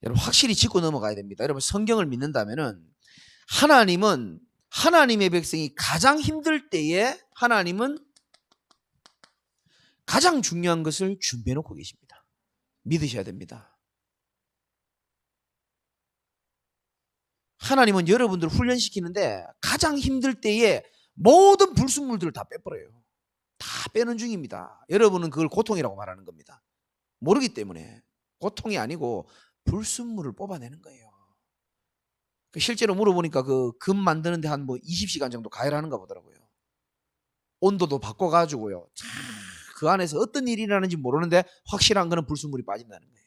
여러분 확실히 짚고 넘어가야 됩니다. 여러분 성경을 믿는다면은 하나님은 하나님의 백성이 가장 힘들 때에 하나님은 가장 중요한 것을 준비해 놓고 계십니다. 믿으셔야 됩니다. 하나님은 여러분들 훈련시키는데 가장 힘들 때에 모든 불순물들을 다 빼버려요. 다 빼는 중입니다. 여러분은 그걸 고통이라고 말하는 겁니다. 모르기 때문에. 고통이 아니고 불순물을 뽑아내는 거예요. 실제로 물어보니까 그 금 만드는데 한 뭐 20시간 정도 가열하는가 보더라고요. 온도도 바꿔가지고요. 그 안에서 어떤 일이 일어나는지 모르는데 확실한 거는 불순물이 빠진다는 거예요.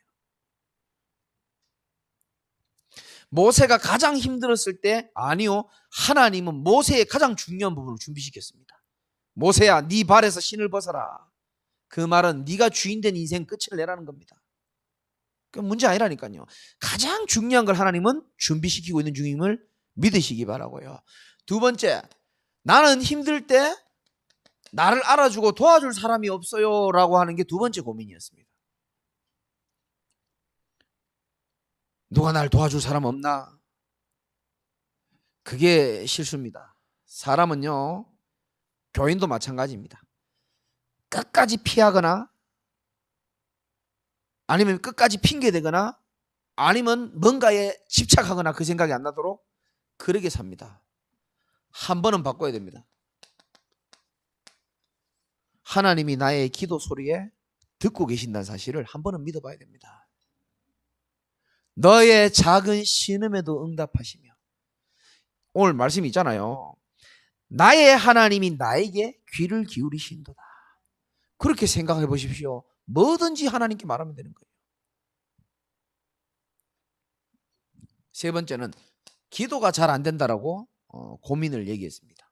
모세가 가장 힘들었을 때 아니요, 하나님은 모세의 가장 중요한 부분을 준비시켰습니다. 모세야, 네 발에서 신을 벗어라. 그 말은 네가 주인된 인생 끝을 내라는 겁니다. 그 문제 아니라니까요. 가장 중요한 걸 하나님은 준비시키고 있는 중임을 믿으시기 바라고요. 두 번째, 나는 힘들 때 나를 알아주고 도와줄 사람이 없어요 라고 하는 게 두 번째 고민이었습니다. 누가 날 도와줄 사람 없나? 그게 실수입니다. 사람은요, 교인도 마찬가지입니다. 끝까지 피하거나 아니면 끝까지 핑계대거나 아니면 뭔가에 집착하거나 그 생각이 안 나도록 그러게 삽니다. 한 번은 바꿔야 됩니다. 하나님이 나의 기도 소리에 듣고 계신다는 사실을 한 번은 믿어봐야 됩니다. 너의 작은 신음에도 응답하시며, 오늘 말씀이 있잖아요. 나의 하나님이 나에게 귀를 기울이신도다. 그렇게 생각해 보십시오. 뭐든지 하나님께 말하면 되는 거예요. 세 번째는 기도가 잘 안 된다라고 고민을 얘기했습니다.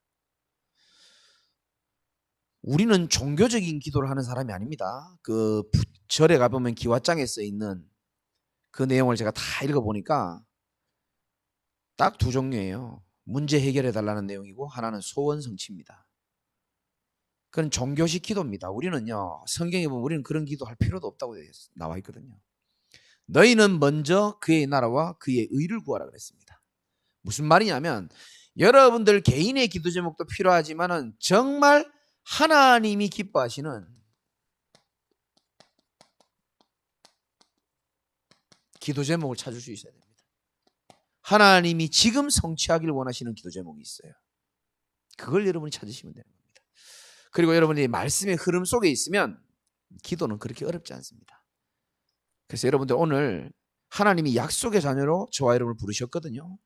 우리는 종교적인 기도를 하는 사람이 아닙니다. 그 절에 가보면 기와장에 써 있는 그 내용을 제가 다 읽어보니까 딱 두 종류예요. 문제 해결해 달라는 내용이고 하나는 소원 성취입니다. 그건 종교식 기도입니다. 우리는요, 성경에 보면 우리는 그런 기도할 필요도 없다고 나와 있거든요. 너희는 먼저 그의 나라와 그의 의를 구하라 그랬습니다. 무슨 말이냐면 여러분들 개인의 기도 제목도 필요하지만은 정말 하나님이 기뻐하시는 기도 제목을 찾을 수 있어야 됩니다. 하나님이 지금 성취하기를 원하시는 기도 제목이 있어요. 그걸 여러분이 찾으시면 되는 겁니다. 그리고 여러분이 말씀의 흐름 속에 있으면 기도는 그렇게 어렵지 않습니다. 그래서 여러분들 오늘 하나님이 약속의 자녀로 저와 여러분을 부르셨거든요.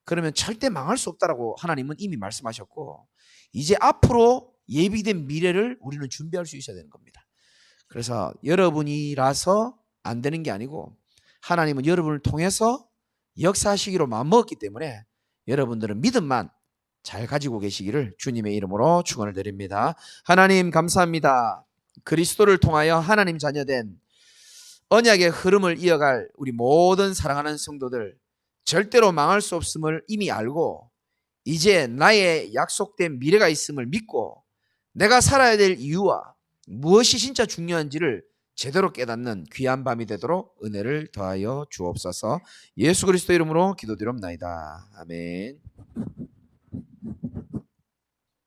그러면 절대 망할 수 없다라고 하나님은 이미 말씀하셨고 이제 앞으로 예비된 미래를 우리는 준비할 수 있어야 되는 겁니다. 그래서 여러분이라서 안 되는 게 아니고 하나님은 여러분을 통해서 역사하시기로 마음먹었기 때문에 여러분들은 믿음만 잘 가지고 계시기를 주님의 이름으로 축원을 드립니다. 하나님 감사합니다. 그리스도를 통하여 하나님 자녀된 언약의 흐름을 이어갈 우리 모든 사랑하는 성도들 절대로 망할 수 없음을 이미 알고 이제 나의 약속된 미래가 있음을 믿고 내가 살아야 될 이유와 무엇이 진짜 중요한지를 제대로 깨닫는 귀한 밤이 되도록 은혜를 더하여 주옵소서. 예수 그리스도 이름으로 기도드립나이다. 아멘.